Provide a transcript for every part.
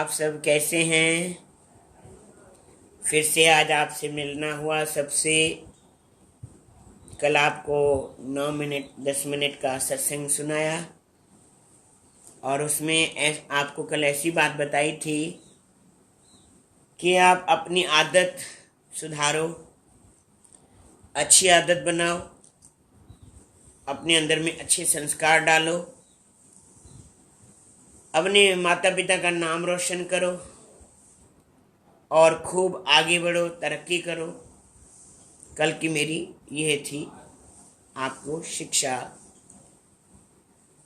आप सब कैसे हैं। फिर से आज आपसे मिलना हुआ सबसे। कल आपको 9 मिनट 10 मिनट का सत्संग सुनाया और उसमें आपको कल ऐसी बात बताई थी कि आप अपनी आदत सुधारो, अच्छी आदत बनाओ, अपने अंदर में अच्छे संस्कार डालो, अपने माता पिता का नाम रोशन करो और खूब आगे बढ़ो, तरक्की करो। कल की मेरी यह थी आपको शिक्षा।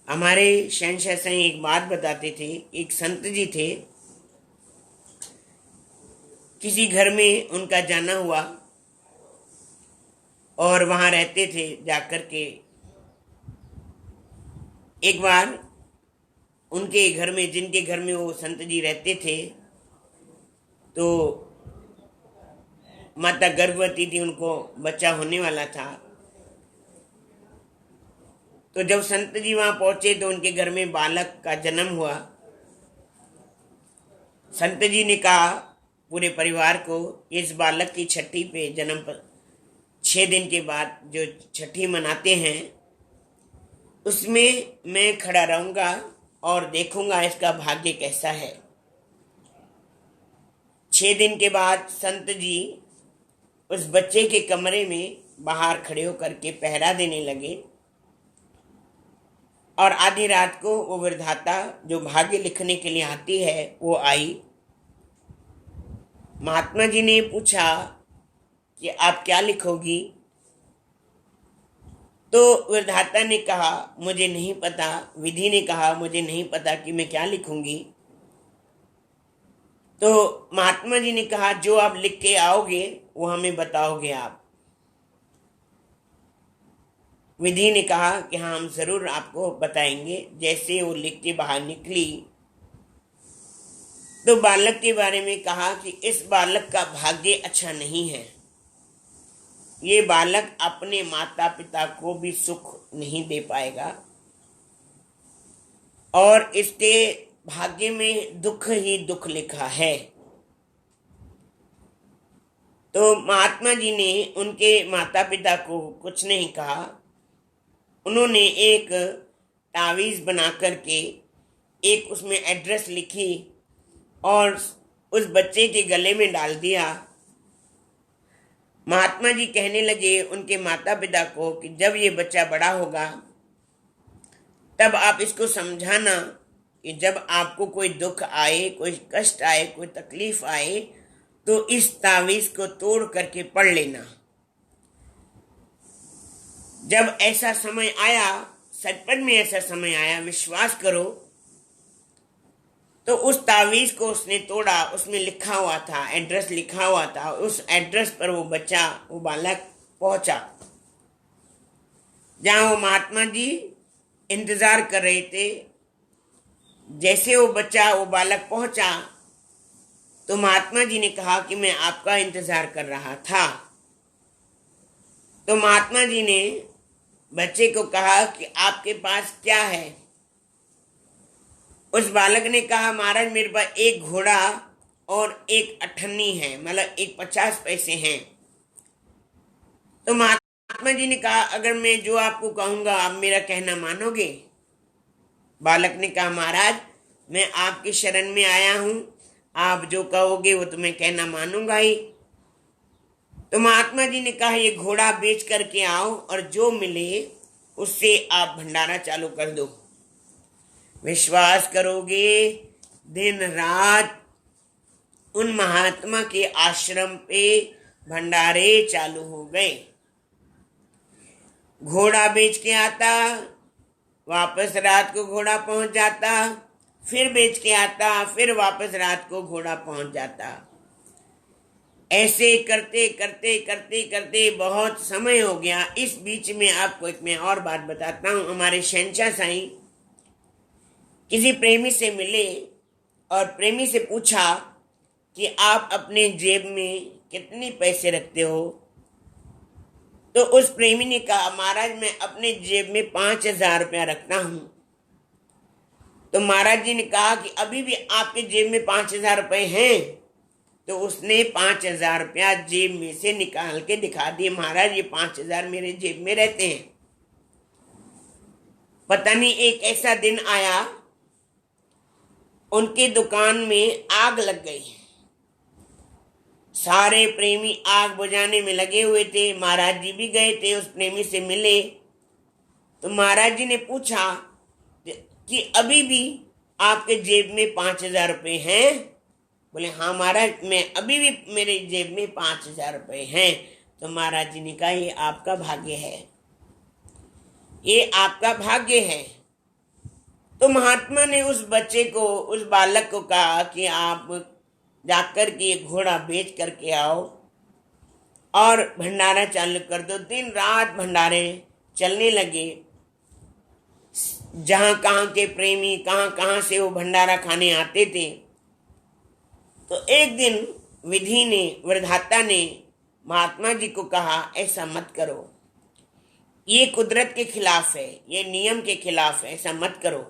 हमारे शहंशाह साईं एक बात बताते थे। एक संत जी थे, किसी घर में उनका जाना हुआ और वहां रहते थे जाकर के। एक बार उनके घर में, जिनके घर में वो संत जी रहते थे, तो माता गर्भवती थी, उनको बच्चा होने वाला था। तो जब संत जी वहां पहुंचे तो उनके घर में बालक का जन्म हुआ। संत जी ने कहा पूरे परिवार को, इस बालक की छठी पे जन्म पर 6 दिन के बाद जो छठी मनाते हैं उसमें मैं खड़ा रहूंगा और देखूंगा इसका भाग्य कैसा है। 6 दिन के बाद संत जी उस बच्चे के कमरे में बाहर खड़े होकर के पहरा देने लगे और आधी रात को वो विधाता जो भाग्य लिखने के लिए आती है वो आई। महात्मा जी ने पूछा कि आप क्या लिखोगी? तो विधाता ने कहा मुझे नहीं पता, विधि ने कहा मुझे नहीं पता कि मैं क्या लिखूंगी। तो महात्मा जी ने कहा जो आप लिख के आओगे वो हमें बताओगे आप। विधि ने कहा कि हाँ, हम जरूर आपको बताएंगे। जैसे वो लिख के बाहर निकली तो बालक के बारे में कहा कि इस बालक का भाग्य अच्छा नहीं है, ये बालक अपने माता पिता को भी सुख नहीं दे पाएगा और इसके भाग्य में दुख ही दुख लिखा है। तो महात्मा जी ने उनके माता पिता को कुछ नहीं कहा। उन्होंने एक तावीज बना करके एक उसमें एड्रेस लिखी और उस बच्चे के गले में डाल दिया। महात्मा जी कहने लगे उनके माता पिता को कि जब ये बच्चा बड़ा होगा तब आप इसको समझाना कि जब आपको कोई दुख आए, कोई कष्ट आए, कोई तकलीफ आए तो इस तावीज को तोड़ करके पढ़ लेना। जब ऐसा समय आया, सचपच में ऐसा समय आया, विश्वास करो, तो उस तावीज को उसने तोड़ा। उसमें लिखा हुआ था, एड्रेस लिखा हुआ था। उस एड्रेस पर वो बच्चा, वो बालक पहुंचा जहां वो महात्मा जी इंतजार कर रहे थे। जैसे वो बच्चा, वो बालक पहुंचा तो महात्मा जी ने कहा कि मैं आपका इंतजार कर रहा था। तो महात्मा जी ने बच्चे को कहा कि आपके पास क्या है? उस बालक ने कहा महाराज मेरे पास एक घोड़ा और एक अठन्नी है, मतलब एक 50 पैसे हैं। तो महात्मा जी ने कहा अगर मैं जो आपको कहूंगा आप मेरा कहना मानोगे? बालक ने कहा महाराज मैं आपकी शरण में आया हूं, आप जो कहोगे वो तो मैं कहना मानूंगा ही। तो महात्मा जी ने कहा ये घोड़ा बेच करके आओ और जो मिले उससे आप भंडारा चालू कर दो। विश्वास करोगे दिन रात उन महात्मा के आश्रम पे भंडारे चालू हो गए। घोड़ा बेच के आता, वापस रात को घोड़ा पहुंच जाता, फिर बेच के आता, फिर वापस रात को घोड़ा पहुंच जाता। ऐसे करते करते करते करते बहुत समय हो गया। इस बीच में आपको एक मैं और बात बताता हूं। हमारे शहंशाह साईं किसी प्रेमी से मिले और प्रेमी से पूछा कि आप अपने जेब में कितने पैसे रखते हो? तो उस प्रेमी ने कहा महाराज मैं अपने जेब में 5,000 रुपया रखता हूं। तो महाराज जी ने कहा कि अभी भी आपके जेब में 5,000 रुपए हैं। तो उसने 5,000 रुपया जेब में से निकाल के दिखा दिए, महाराज ये 5,000 मेरे जेब में रहते हैं। पता नहीं एक ऐसा दिन आया, उनके दुकान में आग लग गई। सारे प्रेमी आग बुझाने में लगे हुए थे। महाराज जी भी गए थे, उस प्रेमी से मिले। तो महाराज जी ने पूछा कि अभी भी आपके जेब में 5,000 रुपये हैं? बोले हाँ महाराज, मैं अभी भी मेरे जेब में 5,000 रुपये हैं। तो महाराज जी ने कहा ये आपका भाग्य है, ये आपका भाग्य है। तो महात्मा ने उस बच्चे को, उस बालक को कहा कि आप जाकर के ये घोड़ा बेच करके आओ और भंडारा चालू कर दो। दिन रात भंडारे चलने लगे। जहां कहां के प्रेमी कहां कहां से वो भंडारा खाने आते थे। तो एक दिन विधि ने, वरदाता ने महात्मा जी को कहा ऐसा मत करो, ये कुदरत के खिलाफ है, ये नियम के खिलाफ है, ऐसा मत करो।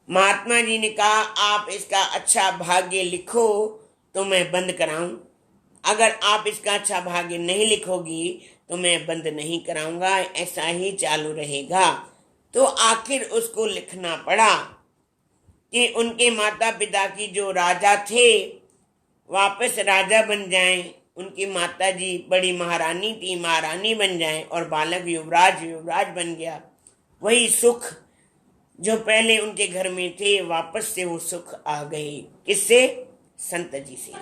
महात्मा जी ने कहा आप इसका अच्छा भाग्य लिखो तो मैं बंद कराऊं, अगर आप इसका अच्छा भाग्य नहीं लिखोगी तो मैं बंद नहीं कराऊंगा, ऐसा ही चालू रहेगा। तो आखिर उसको लिखना पड़ा कि उनके माता पिता की जो राजा थे वापस राजा बन जाएं, उनकी माता जी बड़ी महारानी थी, महारानी बन जाएं, और बालक युवराज बन गया। वही सुख जो पहले उनके घर में थे वापस से वो सुख आ गए। किससे? संत जी से।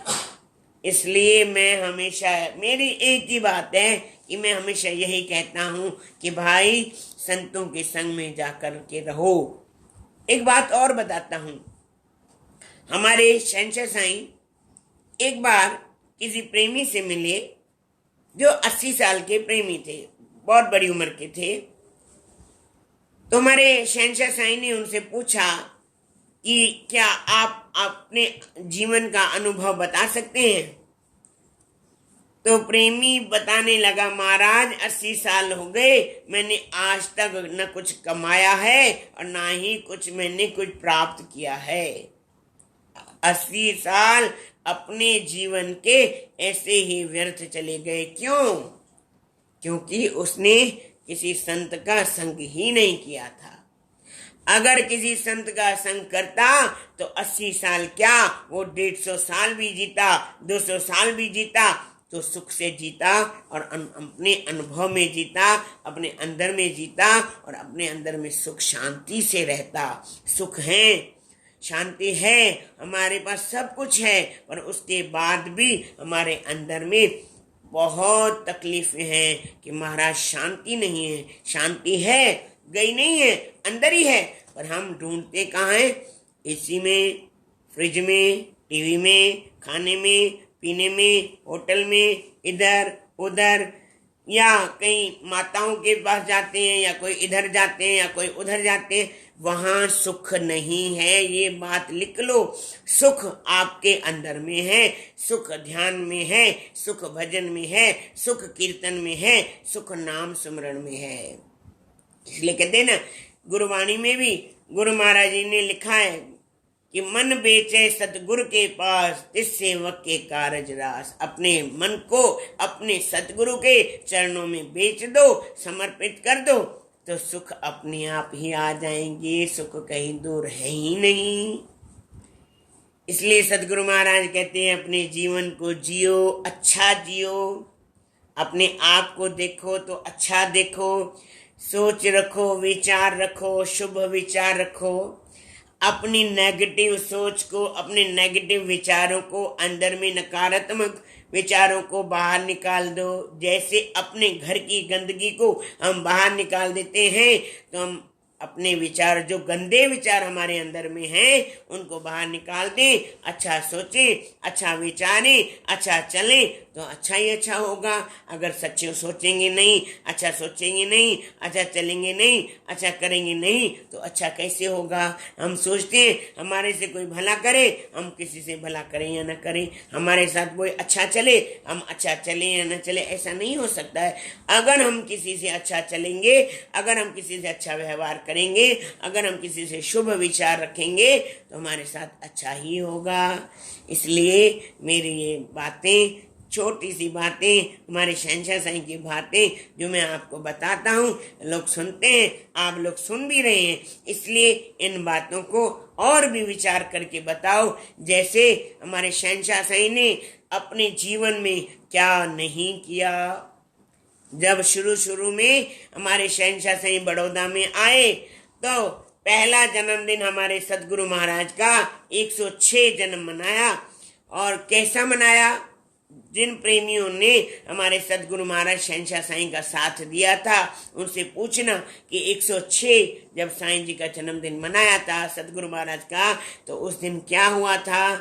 इसलिए मैं हमेशा, मेरी एक ही बात है कि मैं हमेशा यही कहता हूं कि भाई संतों के संग में जाकर के रहो। एक बात और बताता हूं, हमारे शहंशाह साईं एक बार किसी प्रेमी से मिले जो 80 साल के प्रेमी थे, बहुत बड़ी उम्र के थे। तो हमारे शहंशाह साईं ने उनसे पूछा कि क्या आप अपने जीवन का अनुभव बता सकते हैं? तो प्रेमी बताने लगा, महाराज 80 साल हो गए, मैंने आज तक न कुछ कमाया है और ना ही मैंने कुछ प्राप्त किया है। 80 साल अपने जीवन के ऐसे ही व्यर्थ चले गए। क्यों? क्योंकि उसने किसी संत का संग ही नहीं किया था। अगर किसी संत का संग करता तो 80 साल क्या, वो 150 साल भी जीता, 200 साल भी जीता, तो सुख से जीता और अपने अनुभव में जीता, अपने अंदर में जीता और अपने अंदर में सुख शांति से रहता। सुख है, शांति है, हमारे पास सब कुछ है, और उसके बाद भी हमारे अंदर में बहुत तकलीफें हैं कि महाराज शांति नहीं है। शांति है, गई नहीं है, अंदर ही है, पर हम ढूंढते कहाँ हैं? एसी में, फ्रिज में, टीवी में, खाने में, पीने में, होटल में, इधर उधर, या कहीं माताओं के पास जाते हैं, या कोई इधर जाते हैं, या कोई उधर जाते हैं, वहां सुख नहीं है। ये बात लिख लो, सुख आपके अंदर में है, सुख ध्यान में है, सुख भजन में है, सुख कीर्तन में है, सुख नाम सुमरण में है। इसलिए कहते हैं ना, गुरुवाणी में भी गुरु महाराज जी ने लिखा है कि मन बेचे सतगुरु के पास, तिस सेवक के कारज रास। अपने मन को अपने सतगुरु के चरणों में बेच दो, समर्पित कर दो, तो सुख अपने आप ही आ जाएंगे। सुख कहीं दूर है ही नहीं। इसलिए सतगुरु महाराज कहते हैं अपने जीवन को जियो, अच्छा जियो, अपने आप को देखो तो अच्छा देखो, सोच रखो, विचार रखो, शुभ विचार रखो। अपनी नेगेटिव सोच को, अपने नेगेटिव विचारों को, अंदर में नकारात्मक विचारों को बाहर निकाल दो। जैसे अपने घर की गंदगी को हम बाहर निकाल देते हैं, तो हम अपने विचार, जो गंदे विचार हमारे अंदर में हैं, उनको बाहर निकाल दें। अच्छा सोचें, अच्छा विचारें, अच्छा चलें, तो अच्छा ही अच्छा होगा। अगर सच्चे सोचेंगे नहीं, अच्छा सोचेंगे नहीं, अच्छा चलेंगे नहीं, अच्छा करेंगे नहीं, तो अच्छा कैसे होगा? हम सोचते हैं हमारे से कोई भला करे, हम किसी से भला करें या न करें, हमारे साथ कोई अच्छा चले, हम अच्छा चले या न चले, ऐसा नहीं हो सकता है। अगर हम किसी से अच्छा चलेंगे, अगर हम किसी से अच्छा व्यवहार करेंगे, अगर हम किसी से शुभ विचार रखेंगे तो हमारे साथ अच्छा ही होगा। इसलिए मेरी ये बातें, छोटी सी बातें, हमारे शहंशाह साईं की बातें जो मैं आपको बताता हूँ, लोग सुनते हैं, आप लोग सुन भी रहे हैं, इसलिए इन बातों को और भी विचार करके बताओ। जैसे हमारे शहंशाह साईं ने अपने जीवन में क्या नहीं किया। जब शुरू में हमारे शहंशाह साईं बड़ौदा में आए तो पहला जन्मदिन हमारे सदगुरु महाराज का 106 जन्म मनाया। और कैसा मनाया? जिन प्रेमियों ने हमारे सदगुरु महाराज शहंशाह साईं का साथ दिया था, उनसे पूछना कि 106 जब साईं जी का जन्मदिन मनाया था सदगुरु महाराज का, तो उस दिन क्या हुआ था,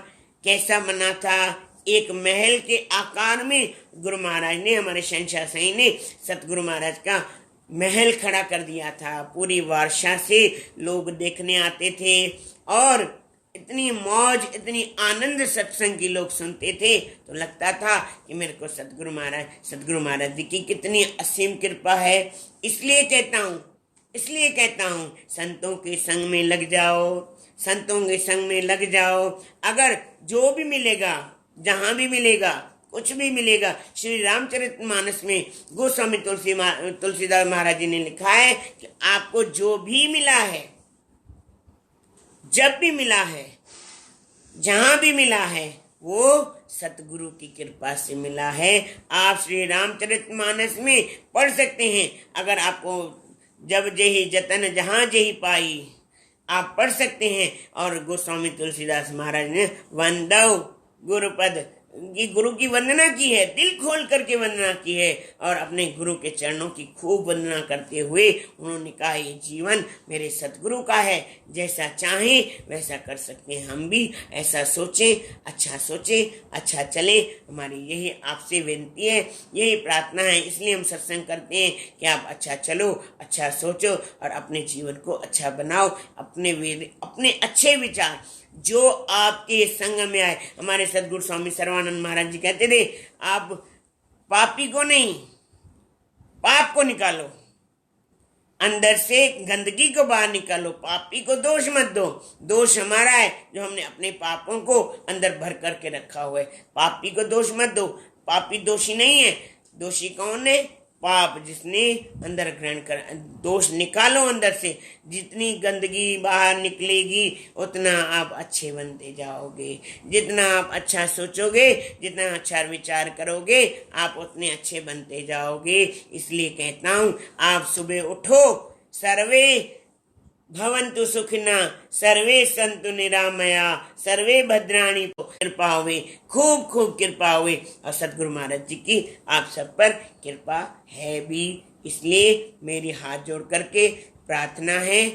कैसा मना था। एक महल के आकार में गुरु महाराज ने, हमारे शहंशाह साईं ने सतगुरु महाराज का महल खड़ा कर दिया था। पूरी वर्षा से लोग देखने आते थे और इतनी मौज, इतनी आनंद सत्संग की लोग सुनते थे, तो लगता था कि मेरे को सतगुरु महाराज जी की कितनी असीम कृपा है। इसलिए कहता हूँ संतों के संग में लग जाओ, संतों के संग में लग जाओ। अगर जो भी मिलेगा, जहां भी मिलेगा, कुछ भी मिलेगा, श्री रामचरितमानस में गोस्वामी तुलसीदास महाराज जी ने लिखा है कि आपको जो भी मिला है, जब भी मिला है, जहां भी मिला है, वो सतगुरु की कृपा से मिला है। आप श्री रामचरितमानस में पढ़ सकते हैं। अगर आपको जब जेहि जतन जहां जेहि पाई, आप पढ़ सकते हैं। और गोस्वामी तुलसीदास महाराज ने वंदौ गुरुपद की, गुरु की वंदना की है, दिल खोल करके वंदना की है और अपने गुरु के चरणों की खूब वंदना करते हुए उन्होंने कहा ये जीवन मेरे सतगुरु का है, जैसा चाहें वैसा कर सकते हैं हम भी। ऐसा सोचें, अच्छा चले। हमारी यही आपसे विनती है, यही प्रार्थना है। इसलिए हम सत्संग करते हैं कि आप अच्छा चलो, अच्छा सोचो और अपने जीवन को अच्छा बनाओ। अपने अच्छे विचार जो आपके संग में आए। हमारे सदगुरु स्वामी सर्वानंद महाराज जी कहते थे, आप पापी को नहीं, पाप को निकालो, अंदर से गंदगी को बाहर निकालो, पापी को दोष मत दो। दोष हमारा है जो हमने अपने पापों को अंदर भर करके रखा हुआ है। पापी को दोष मत दो, पापी दोषी नहीं है। दोषी कौन है? पाप जिसने अंदर ग्रहण कर। दोष निकालो अंदर से, जितनी गंदगी बाहर निकलेगी उतना आप अच्छे बनते जाओगे। जितना आप अच्छा सोचोगे, जितना अच्छा विचार करोगे, आप उतने अच्छे बनते जाओगे। इसलिए कहता हूँ, आप सुबह उठो, सर्वे भवन्तु सुखिना, सर्वे सन्तु निरामया, सर्वे भद्राणि, कृपा हुए, खूब कृपा हुए। और सतगुरु महाराज जी की आप सब पर कृपा है भी। इसलिए मेरी हाथ जोड़ करके प्रार्थना है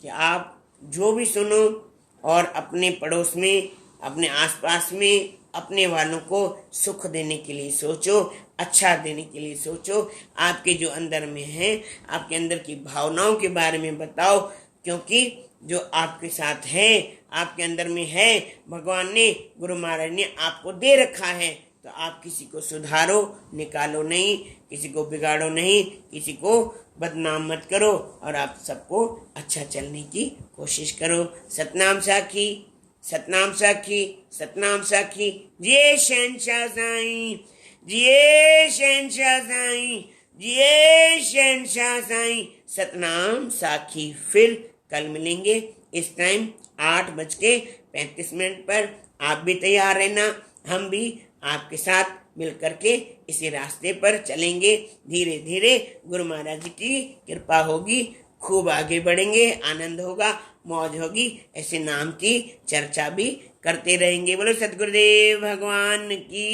कि आप जो भी सुनो और अपने पड़ोस में, अपने आसपास में, अपने वालों को सुख देने के लिए सोचो, अच्छा देने के लिए सोचो। आपके जो अंदर में है, आपके अंदर की भावनाओं के बारे में बताओ, क्योंकि जो आपके साथ है, आपके अंदर में है, भगवान ने, गुरु महाराज ने आपको दे रखा है। तो आप किसी को सुधारो, निकालो नहीं, किसी को बिगाड़ो नहीं, किसी को बदनाम मत करो और आप सबको अच्छा चलने की कोशिश करो। सतनाम साखी, सतनाम साखी, सतनाम साखी। जिए शहंशाह साईं, जिए शहंशाह साईं, जिए शहंशाह साईं। सतनाम साखी। फिर कल मिलेंगे इस टाइम 8:35 पर। आप भी तैयार रहना, हम भी आपके साथ मिल करके इसी रास्ते पर चलेंगे। धीरे धीरे गुरु महाराज जी की कृपा होगी, खूब आगे बढ़ेंगे, आनंद होगा, मौज होगी। ऐसे नाम की चर्चा भी करते रहेंगे। बोलो सतगुरुदेव भगवान की।